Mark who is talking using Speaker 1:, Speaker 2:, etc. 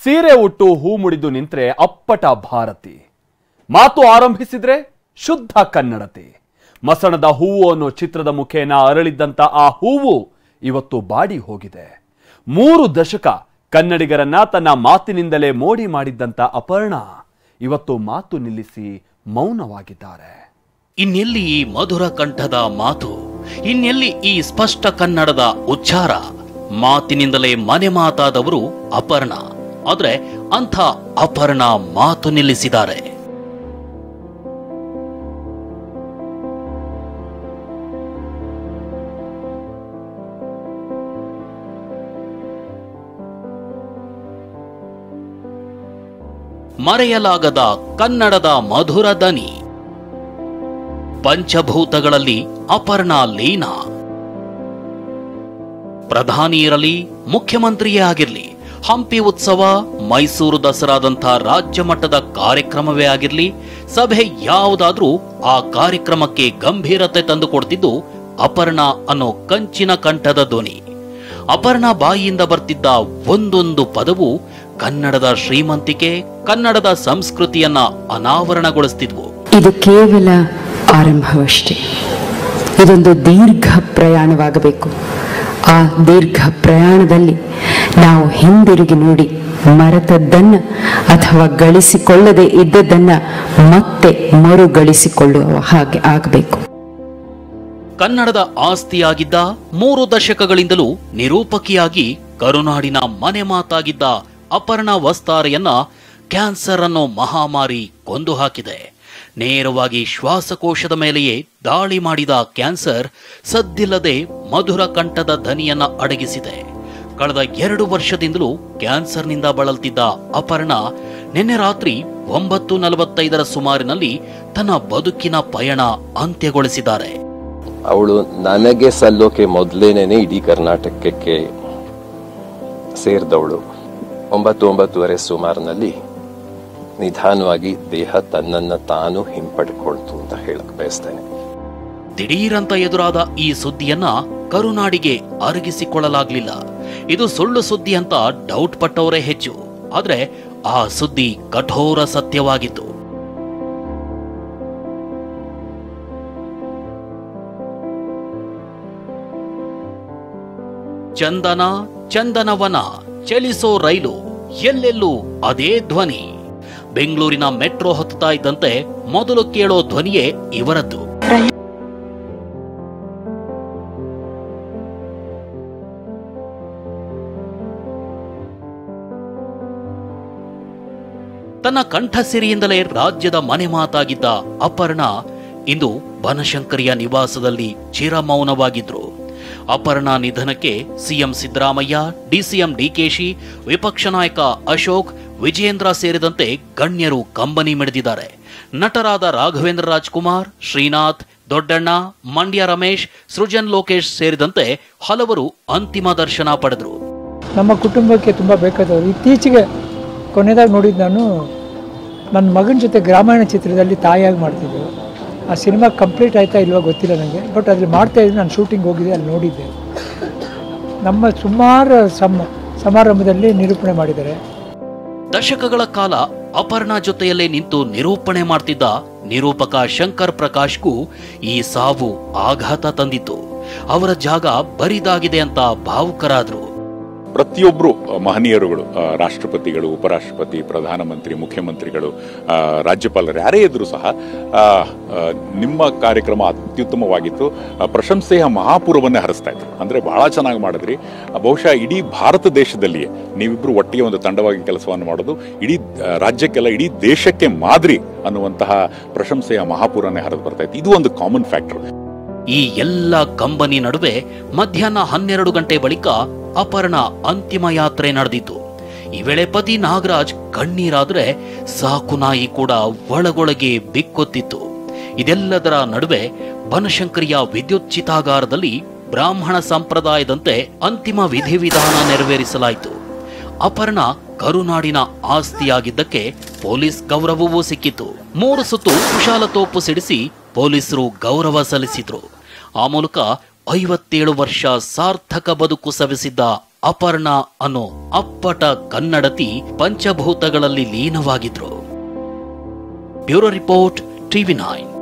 Speaker 1: ಸೀರೆ ಉಟ್ಟು ಹೂ ಮುಡಿದು ನಿಂತ್ರೆ ಅಪ್ಪಟ ಭಾರತಿ, ಮಾತು ಆರಂಭಿಸಿದ್ರೆ ಶುದ್ಧ ಕನ್ನಡತೆ. ಮಸಣದ ಹೂವು ಅನ್ನೋ ಚಿತ್ರದ ಮುಖೇನ ಅರಳಿದ್ದಂತ ಆ ಹೂವು ಇವತ್ತು ಬಾಡಿ ಹೋಗಿದೆ. 3 ದಶಕ ಕನ್ನಡಿಗರನ್ನ ತನ್ನ ಮಾತಿನಿಂದಲೇ ಮೋಡಿ ಮಾಡಿದ್ದಂತ ಅಪರ್ಣಾ ಇವತ್ತು ಮಾತು ನಿಲ್ಲಿಸಿ ಮೌನವಾಗಿದ್ದಾರೆ.
Speaker 2: ಇನ್ನೆಲ್ಲಿ ಈ ಮಧುರ ಕಂಠದ ಮಾತು, ಇನ್ನೆಲ್ಲಿ ಈ ಸ್ಪಷ್ಟ ಕನ್ನಡದ ಉಚ್ಚಾರ? ಮಾತಿನಿಂದಲೇ ಮನೆ ಮಾತಾದವರು ಅಪರ್ಣಾ. ಆದ್ರೆ ಅಂಥ ಅಪರ್ಣಾ ಮಾತು ನಿಲ್ಲಿಸಿದ್ದಾರೆ. ಮರೆಯಲಾಗದ ಕನ್ನಡದ ಮಧುರ ದನಿ. ಪಂಚಭೂತಗಳಲ್ಲಿ ಅಪರ್ಣಾ ಲೀನ. ಪ್ರಧಾನಿ ಇರಲಿ, ಮುಖ್ಯಮಂತ್ರಿಯೇ ಆಗಿರಲಿ, ಹಂಪಿ ಉತ್ಸವ, ಮೈಸೂರು ದಸರಾದಂಥ ರಾಜ್ಯ ಮಟ್ಟದ ಕಾರ್ಯಕ್ರಮವೇ ಆಗಿರಲಿ, ಸಭೆ ಯಾವುದಾದ್ರೂ ಆ ಕಾರ್ಯಕ್ರಮಕ್ಕೆ ಗಂಭೀರತೆ ತಂದುಕೊಡ್ತಿದ್ದು ಅಪರ್ಣಾ ಅನ್ನೋ ಕಂಚಿನ ಕಂಠದ ಧ್ವನಿ. ಅಪರ್ಣಾ ಬಾಯಿಯಿಂದ ಬರ್ತಿದ್ದ ಒಂದೊಂದು ಪದವು ಕನ್ನಡದ ಶ್ರೀಮಂತಿಕೆ, ಕನ್ನಡದ ಸಂಸ್ಕೃತಿಯನ್ನ ಅನಾವರಣಗೊಳಿಸ್ತಿದ್ವು.
Speaker 3: ಇದು ಕೇವಲ ಆರಂಭವಷ್ಟೇ. ಇದೊಂದು ದೀರ್ಘ ಪ್ರಯಾಣವಾಗಬೇಕು. ಆ ದೀರ್ಘ ಪ್ರಯಾಣದಲ್ಲಿ ನಾವು ಹಿಂದಿರುಗಿ ನೋಡಿ ಮರೆತದ್ದನ್ನ ಅಥವಾ ಗಳಿಸಿಕೊಳ್ಳದೆ ಇದ್ದದ್ದನ್ನ ಮತ್ತೆ ಮರುಗಳಿಸಿಕೊಳ್ಳುವ ಹಾಗೆ ಆಗಬೇಕು.
Speaker 2: ಕನ್ನಡದ ಆಸ್ತಿಯಾಗಿದ್ದ 3 ದಶಕಗಳಿಂದಲೂ ನಿರೂಪಕಿಯಾಗಿ ಕರುನಾಡಿನ ಮನೆ ಮಾತಾಗಿದ್ದ ಅಪರ್ಣಾ ವಸ್ತಾರೆಯನ್ನ ಕ್ಯಾನ್ಸರ್ ಅನ್ನೋ ಮಹಾಮಾರಿ ಕೊಂದು ಹಾಕಿದೆ. ನೇರವಾಗಿ ಶ್ವಾಸಕೋಶದ ಮೇಲೆಯೇ ದಾಳಿ ಮಾಡಿದ ಕ್ಯಾನ್ಸರ್ ಸದ್ದಿಲ್ಲದೆ ಮಧುರ ಕಂಠದ ಧನಿಯನ್ನ ಅಡಗಿಸಿದೆ. ಕಳೆದ 2 ವರ್ಷದಿಂದಲೂ ಕ್ಯಾನ್ಸರ್ನಿಂದ ಬಳಲ್ತಿದ್ದ ಅಪರ್ಣಾ ನಿನ್ನೆ ರಾತ್ರಿ 9:45 ಸುಮಾರಿನಲ್ಲಿ ತನ್ನ ಬದುಕಿನ ಪಯಣ ಅಂತ್ಯಗೊಳಿಸಿದ್ದಾರೆ.
Speaker 4: ಅವಳು ನನಗೆ ಸಲ್ಲೋಕೆ ಮೊದಲೇನೆ ಇಡೀ ಕರ್ನಾಟಕಕ್ಕೆ ಸೇರಿದವಳು. 9:30 ಸುಮಾರಿನಲ್ಲಿ ನಿಧಾನವಾಗಿ ದೇಹ ತನ್ನನ್ನ ತಾನು ಹಿಂಪಡ್ಕೊಳ್ತು ಅಂತ ಹೇಳಕ್ ಬಯಸ್ತೇನೆ.
Speaker 2: ದಿಢೀರಂತ ಎದುರಾದ ಈ ಸುದ್ದಿಯನ್ನ ಕರುನಾಡಿಗೆ ಅರಗಿಸಿಕೊಳ್ಳಲಾಗ್ಲಿಲ್ಲ. ಇದು ಸುಳ್ಳು ಸುದ್ದಿ ಅಂತ ಡೌಟ್ ಪಟ್ಟವರೇ ಹೆಚ್ಚು. ಆದ್ರೆ ಆ ಸುದ್ದಿ ಕಠೋರ ಸತ್ಯವಾಗಿತ್ತು. ಚಂದನ ಚಂದನವನ, ಚಲಿಸೋ ರೈಲು, ಎಲ್ಲೆಲ್ಲೂ ಅದೇ ಧ್ವನಿ. ಬೆಂಗಳೂರಿನ ಮೆಟ್ರೋ ಹತ್ತುತ್ತಾ ಇದ್ದಂತೆ ಮೊದಲು ಕೇಳೋ ಧ್ವನಿಯೇ ಇವರದ್ದು. ತನ್ನ ಕಂಠಸಿರಿಯಿಂದಲೇ ರಾಜ್ಯದ ಮನೆ ಮಾತಾಗಿದ್ದ ಅಪರ್ಣಾ ಇಂದು ಬನಶಂಕರಿಯ ನಿವಾಸದಲ್ಲಿ ಚಿರಮೌನವಾಗಿದ್ರು. ಅಪರ್ಣಾ ನಿಧನಕ್ಕೆ ಸಿಎಂ ಸಿದ್ದರಾಮಯ್ಯ, ಡಿಸಿಎಂ ಡಿಕೆಶಿ, ವಿಪಕ್ಷ ನಾಯಕ ಅಶೋಕ್, ವಿಜಯೇಂದ್ರ ಸೇರಿದಂತೆ ಗಣ್ಯರು ಕಂಬನಿ ಮಿಡಿದಿದ್ದಾರೆ. ನಟರಾದ ರಾಘವೇಂದ್ರ ರಾಜ್ಕುಮಾರ್, ಶ್ರೀನಾಥ್, ದೊಡ್ಡಣ್ಣ, ಮಂಡ್ಯ ರಮೇಶ್, ಸೃಜನ್ ಲೋಕೇಶ್ ಸೇರಿದಂತೆ ಹಲವರು ಅಂತಿಮ ದರ್ಶನ ಪಡೆದರು.
Speaker 5: ನಮ್ಮ ಕುಟುಂಬಕ್ಕೆ ತುಂಬ ಬೇಕಾದವರು. ಇತ್ತೀಚೆಗೆ ಕೊನೆಯದಾಗಿ ನೋಡಿದ್ದು ನಾನು ನನ್ನ ಮಗನ ಜೊತೆ ಗ್ರಾಮಾಯಣ ಚಿತ್ರದಲ್ಲಿ ತಾಯಿಯಾಗಿ ಮಾಡ್ತಿದ್ದರು. ಆ ಸಿನಿಮಾ ಕಂಪ್ಲೀಟ್ ಆಯ್ತಾ ಇಲ್ವಾ ಗೊತ್ತಿಲ್ಲ ನನಗೆ, ಬಟ್ ಅದ್ರಲ್ಲಿ ಮಾಡ್ತಾಯಿದ್ರು. ನಾನು ಶೂಟಿಂಗ್ ಹೋಗಿದ್ದೆ, ಅಲ್ಲಿ ನೋಡಿದ್ದೆ. ನಮ್ಮ ಸುಮಾರು ಸಮಾರಂಭದಲ್ಲಿ ನಿರೂಪಣೆ ಮಾಡಿದ್ದಾರೆ.
Speaker 2: ದಶಕಗಳ ಕಾಲ ಅಪರ್ಣಾ ಜೊತೆಯಲ್ಲೇ ನಿಂತು ನಿರೂಪಣೆ ಮಾಡ್ತಿದ್ದ ನಿರೂಪಕ ಶಂಕರ್ ಪ್ರಕಾಶ್ಗೂ ಈ ಸಾವು ಆಘಾತ ತಂದಿತ್ತು. ಅವರ ಜಾಗ ಬರಿದಾಗಿದೆ ಅಂತ ಭಾವುಕರಾದ್ರು.
Speaker 6: ಪ್ರತಿಯೊಬ್ಬರು ಮಹನೀಯರುಗಳು, ರಾಷ್ಟ್ರಪತಿಗಳು, ಉಪರಾಷ್ಟ್ರಪತಿ, ಪ್ರಧಾನಮಂತ್ರಿ, ಮುಖ್ಯಮಂತ್ರಿಗಳು, ರಾಜ್ಯಪಾಲರು ಯಾರೇ ಇದ್ರೂ ಸಹ ನಿಮ್ಮ ಕಾರ್ಯಕ್ರಮ ಅತ್ಯುತ್ತಮವಾಗಿತ್ತು, ಪ್ರಶಂಸೆಯ ಮಹಾಪೂರವನ್ನೇ ಹರಿಸ್ತಾ ಇದ್ರು. ಅಂದರೆ ಬಹಳ ಚೆನ್ನಾಗಿ ಮಾಡಿದ್ರಿ. ಬಹುಶಃ ಇಡೀ ಭಾರತ ದೇಶದಲ್ಲಿಯೇ ನೀವಿಬ್ಬರು ಒಟ್ಟಿಗೆ ಒಂದು ತಂಡವಾಗಿ ಕೆಲಸವನ್ನು ಮಾಡೋದು ಇಡೀ ರಾಜ್ಯಕ್ಕೆಲ್ಲ, ಇಡೀ ದೇಶಕ್ಕೆ ಮಾದರಿ ಅನ್ನುವಂತಹ ಪ್ರಶಂಸೆಯ ಮಹಾಪೂರನೇ ಹರಿದು ಬರ್ತಾ ಇತ್ತು. ಇದು ಒಂದು ಕಾಮನ್ ಫ್ಯಾಕ್ಟರ್.
Speaker 2: ಈ ಎಲ್ಲ ಕಂಬನಿ ನಡುವೆ ಮಧ್ಯಾಹ್ನ 12 ಗಂಟೆ ಬಳಿಕ ಅಪರ್ಣಾ ಅಂತಿಮ ಯಾತ್ರೆ ನಡೆದಿತ್ತು. ಈ ವೇಳೆ ಪತಿ ನಾಗರಾಜ್ ಕಣ್ಣೀರಾದ್ರೆ ಸಾಕು ನಾಯಿ ಕೂಡ ಒಳಗೊಳಗೆ ಬಿಕ್ಕೊತ್ತಿತ್ತು. ಇದೆಲ್ಲದರ ನಡುವೆ ಬನಶಂಕರಿಯ ವಿದ್ಯುತ್ ಚಿತಾಗಾರದಲ್ಲಿ ಬ್ರಾಹ್ಮಣ ಸಂಪ್ರದಾಯದಂತೆ ಅಂತಿಮ ವಿಧಿವಿಧಾನ ನೆರವೇರಿಸಲಾಯಿತು. ಅಪರ್ಣಾ ಕರುನಾಡಿನ ಆಸ್ತಿಯಾಗಿದ್ದಕ್ಕೆ ಪೊಲೀಸ್ ಗೌರವವೂ ಸಿಕ್ಕಿತು. 3 ಸುತ್ತು ಕುಶಾಲತೋಪು ಸಿಡಿಸಿ ಪೊಲೀಸರು ಗೌರವ ಸಲ್ಲಿಸಿದ್ರು. ಆ ಮೂಲಕ 57 ವರ್ಷ ಸಾರ್ಥಕ ಬದುಕು ಸವಿಸಿದ್ದ ಅಪರ್ಣಾ ಅನ್ನೋ ಅಪ್ಪಟ ಕನ್ನಡತಿ ಪಂಚಭೂತಗಳಲ್ಲಿ ಲೀನವಾಗಿದ್ರು. Bureau report, TV9.